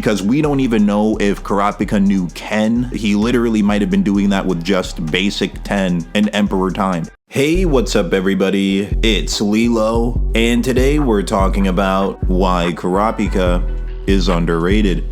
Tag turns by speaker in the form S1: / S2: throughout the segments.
S1: because we don't even know if Kurapika knew Ken. He literally might have been doing that with just basic 10 and Emperor Time. Hey, what's up everybody? It's LeeLos, and today we're talking about why Kurapika is underrated.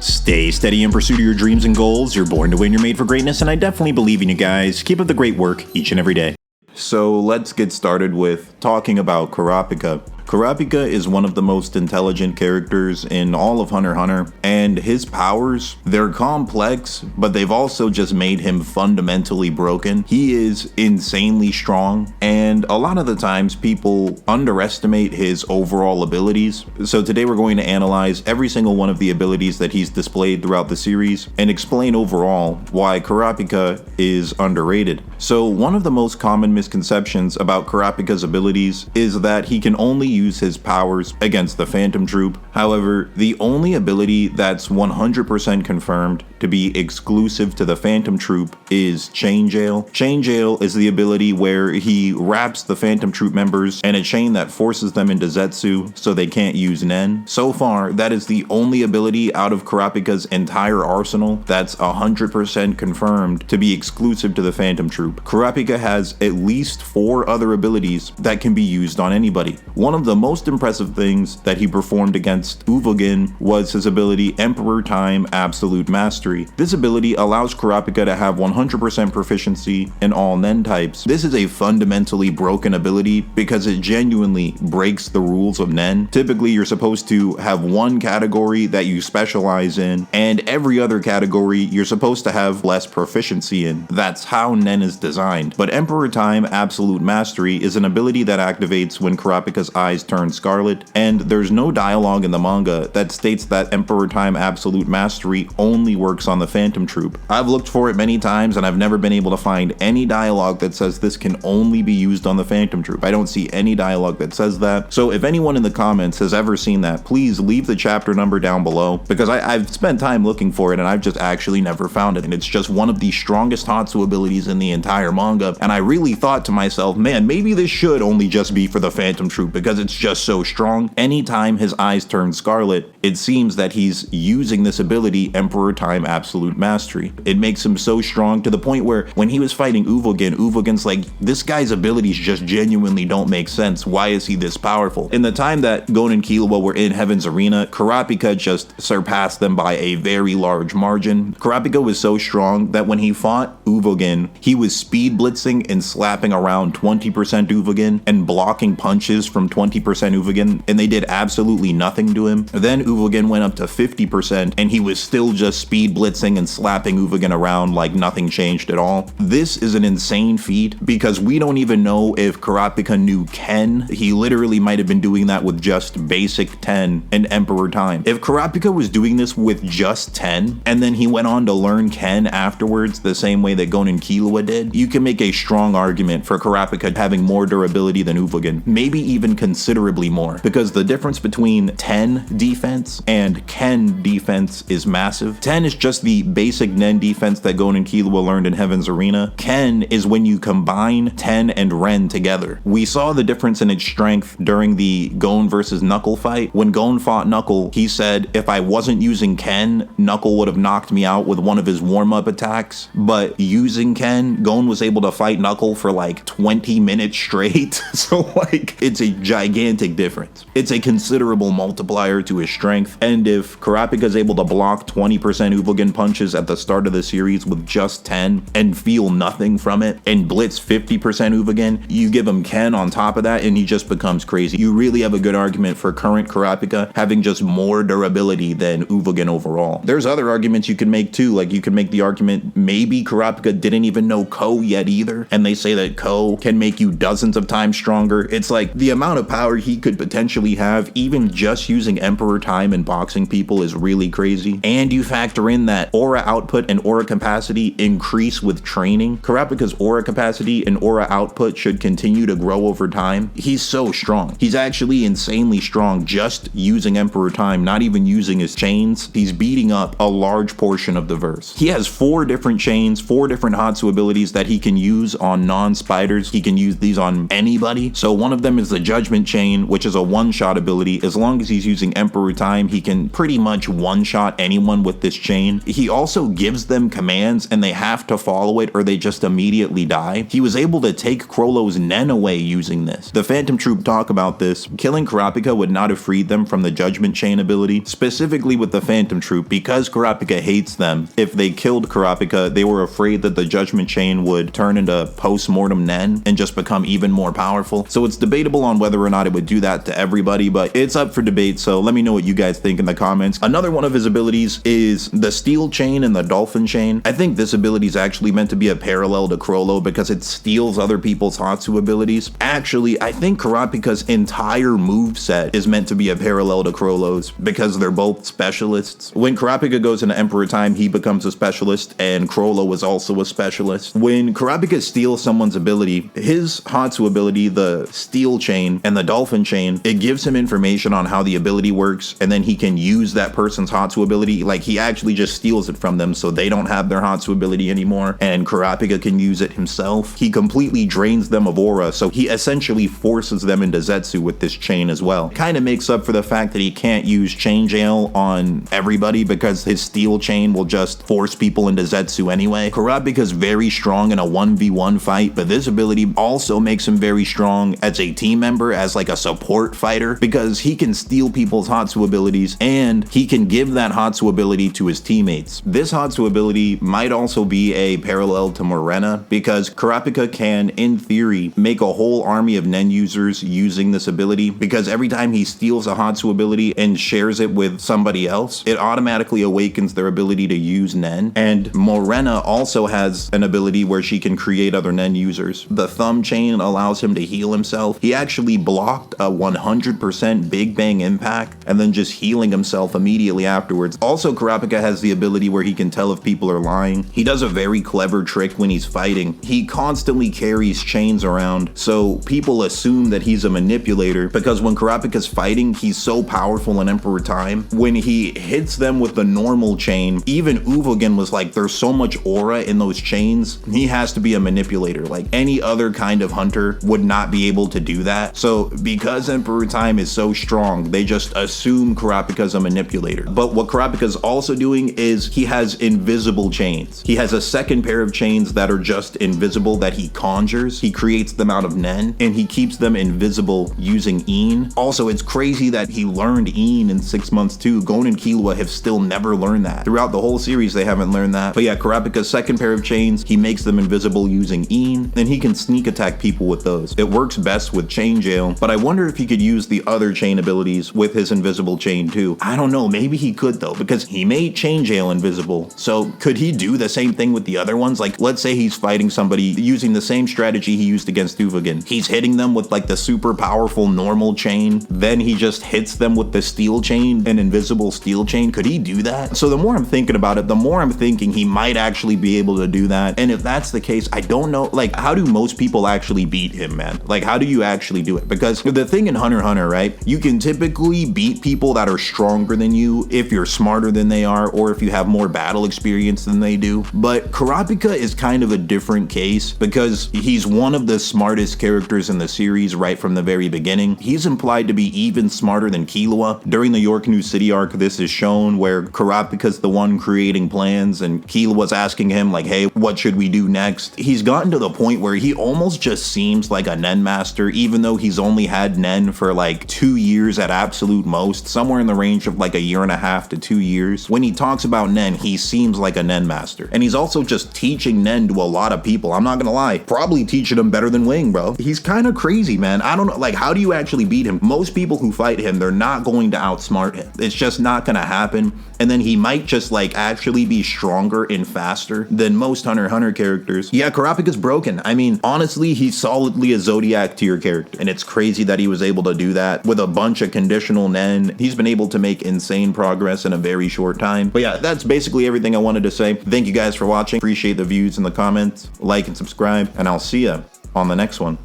S1: Stay steady in pursuit of your dreams and goals. You're born to win, you're made for greatness, and I definitely believe in you guys. Keep up the great work each and every day. So let's get started with talking about Kurapika. Kurapika is one of the most intelligent characters in all of Hunter x Hunter, and his powers, they're complex, but they've also just made him fundamentally broken. He is insanely strong, and a lot of the times people underestimate his overall abilities. So today we're going to analyze every single one of the abilities that he's displayed throughout the series and explain overall why Kurapika is underrated. So one of the most common misconceptions about Kurapika's abilities is that he can only use his powers against the Phantom Troupe. However, the only ability that's 100% confirmed to be exclusive to the Phantom Troupe is Chain Jail. Chain Jail is the ability where he wraps the Phantom Troupe members in a chain that forces them into Zetsu so they can't use Nen. So far, that is the only ability out of Kurapika's entire arsenal that's 100% confirmed to be exclusive to the Phantom Troupe. Kurapika has at least 4 other abilities that can be used on anybody. One of the most impressive things that he performed against Uvogin was his ability Emperor Time Absolute Mastery. This ability allows Kurapika to have 100% proficiency in all Nen types. This is a fundamentally broken ability because it genuinely breaks the rules of Nen. Typically, you're supposed to have one category that you specialize in, and every other category you're supposed to have less proficiency in. That's how Nen is designed. But Emperor Time Absolute Mastery is an ability that activates when Kurapika's eyes turn scarlet, and there's no dialogue in the manga that states that Emperor Time Absolute Mastery only works on the Phantom Troupe. I've looked for it many times and I've never been able to find any dialogue that says this can only be used on the Phantom Troupe. I don't see any dialogue that says that. So if anyone in the comments has ever seen that, please leave the chapter number down below, because I've spent time looking for it and I've just actually never found it. And it's just one of the strongest Hatsu abilities in the entire manga. And I really thought to myself, man, maybe this should only just be for the Phantom Troupe because it's just so strong. Anytime his eyes turn scarlet, it seems that he's using this ability, Emperor Time Absolute Mastery. It makes him so strong to the point where when he was fighting Uvogin's like, this guy's abilities just genuinely don't make sense. Why is he this powerful? In the time that Gon and Killua were in Heaven's Arena, Kurapika just surpassed them by a very large margin. Kurapika was so strong that when he fought Uvogin, he was speed blitzing and slapping around 20% Uvogin and blocking punches from 20% Uvogin, and they did absolutely nothing to him. Then Uvogin went up to 50% and he was still just speed blitzing and slapping Uvogin around like nothing changed at all. This is an insane feat because we don't even know if Kurapika knew Ken. He literally might have been doing that with just basic 10 and Emperor Time. If Kurapika was doing this with just 10 and then he went on to learn Ken afterwards the same way that Gon and Killua did, you can make a strong argument for Kurapika having more durability than Uvogin, maybe even considerably more, because the difference between 10 defense and Ken defense is massive. 10 is just the basic Nen defense that Gon and Killua learned in Heaven's Arena. Ken is when you combine 10 and Ren together. We saw the difference in its strength during the Gon versus Knuckle fight. When Gon fought Knuckle, he said, if I wasn't using Ken, Knuckle would have knocked me out with one of his warm-up attacks. But using Ken, Gon was able to fight Knuckle for like 20 minutes straight. So like, it's a gigantic difference. It's a considerable multiplier to his strength. And if Kurapika is able to block 20% Uvogin punches at the start of the series with just 10 and feel nothing from it, and blitz 50% Uvogin, you give him Ken on top of that and he just becomes crazy. You really have a good argument for current Kurapika having just more durability than Uvogin overall. There's other arguments you can make too, like you can make the argument maybe Kurapika didn't even know Ko yet either, and they say that Ko can make you dozens of times stronger. It's like the amount of power he could potentially have even just using Emperor Time and boxing people is really crazy. And you factor in that aura output and aura capacity increase with training. Kurapika's aura capacity and aura output should continue to grow over time. He's so strong. He's actually insanely strong just using Emperor Time, not even using his chains. He's beating up a large portion of the verse. He has 4 different chains, 4 different Hatsu abilities that he can use on non-spiders. He can use these on anybody. So one of them is the Judgment chain, which is a one-shot ability. As long as he's using Emperor Time, he can pretty much one-shot anyone with this chain. He also gives them commands and they have to follow it or they just immediately die. He was able to take Chrollo's Nen away using this. The Phantom Troupe talk about this. Killing Kurapika would not have freed them from the Judgment Chain ability, specifically with the Phantom Troupe, because Kurapika hates them. If they killed Kurapika, they were afraid that the Judgment Chain would turn into post-mortem Nen and just become even more powerful. So it's debatable on whether or not it would do that to everybody, but it's up for debate, so let me know what you guys think in the comments. Another one of his abilities is the Steel Chain and the Dolphin Chain. I think this ability is actually meant to be a parallel to Chrollo because it steals other people's Hatsu abilities. Actually, I think Kurapika's entire moveset is meant to be a parallel to Chrollo's because they're both specialists. When Kurapika goes into Emperor Time, he becomes a specialist, and Chrollo is also a specialist. When Kurapika steals someone's ability, his Hatsu ability, the Steel Chain and the Dolphin Chain, it gives him information on how the ability works, and then he can use that person's Hatsu ability. Like, he actually just steals it from them so they don't have their Hatsu ability anymore, and Kurapika can use it himself. He completely drains them of aura, so he essentially forces them into Zetsu with this chain as well. Kind of makes up for the fact that he can't use Chain Jail on everybody because his Steel Chain will just force people into Zetsu anyway. Kurapika's very strong in a 1v1 fight, but this ability also makes him very strong as a team member, as like a support fighter, because he can steal people's Hatsu abilities and he can give that Hatsu ability to his teammates. This Hatsu ability might also be a parallel to Morena because Kurapika can, in theory, make a whole army of Nen users using this ability, because every time he steals a Hatsu ability and shares it with somebody else, it automatically awakens their ability to use Nen. And Morena also has an ability where she can create other Nen users. The Thumb Chain allows him to heal himself. He actually blocked a 100% Big Bang impact and then just healing himself immediately afterwards. Also, Kurapika has the ability where he can tell if people are lying. He does a very clever trick when he's fighting. He constantly carries chains around, so people assume that he's a manipulator, because when Kurapika's fighting, he's so powerful in Emperor Time. When he hits them with the normal chain, even Uvogin was like, there's so much aura in those chains, he has to be a manipulator. Like, any other kind of hunter would not be able to do that. So because Emperor Time is so strong, they just assume Kurapika's a manipulator. But what Kurapika's also doing is he has invisible chains. He has a second pair of chains that are just invisible that he conjures. He creates them out of Nen and he keeps them invisible using Een. Also, it's crazy that he learned Een in 6 months too. Gon and Killua have still never learned that. Throughout the whole series, they haven't learned that. But yeah, Kurapika's second pair of chains, he makes them invisible using Een, and he can sneak attack people with those. It works best with Chain Jail, but I wonder if he could use the other chain abilities with his invisible chain too. I don't know, maybe he could though, because he made Chain Jail invisible. So could he do the same thing with the other ones? Like, let's say he's fighting somebody using the same strategy he used against Uvogin. He's hitting them with like the super powerful normal chain, then he just hits them with the Steel Chain, an invisible Steel Chain. Could he do that? So the more I'm thinking about it, the more I'm thinking he might actually be able to do that. And if that's the case, I don't know, like, how do most people actually beat him, man? Like, how do you actually do it? Because the thing in Hunter x Hunter, right, you can typically beat people that are stronger than you if you're smarter than they are, or if you have more battle experience than they do. But Kurapika is kind of a different case because he's one of the smartest characters in the series right from the very beginning. He's implied to be even smarter than Killua. During the York New City arc, this is shown where Kurapika's the one creating plans and Killua's asking him like, hey, what should we do next? He's gotten to the point where he almost just seems like a Nen master, even though he's only had Nen for like 2 years at absolute most, somewhere in the range of like 1.5 to 2 years. When he talks about Nen, he seems like a Nen master. And he's also just teaching Nen to a lot of people. I'm not gonna lie, probably teaching him better than Wing, bro. He's kind of crazy, man. I don't know, like, how do you actually beat him? Most people who fight him, they're not going to outsmart him. It's just not gonna happen. And then he might just like actually be stronger and faster than most Hunter x Hunter characters. Yeah, Kurapika's broken. I mean, honestly, he's solidly a Zodiac tier character. And it's crazy that he was able to do that with a bunch of conditional Nen. He's been able to make insane progress in a very short time. But yeah, that's basically everything I wanted to say. Thank you guys for watching. Appreciate the views in the comments. Like and subscribe, and I'll see ya on the next one.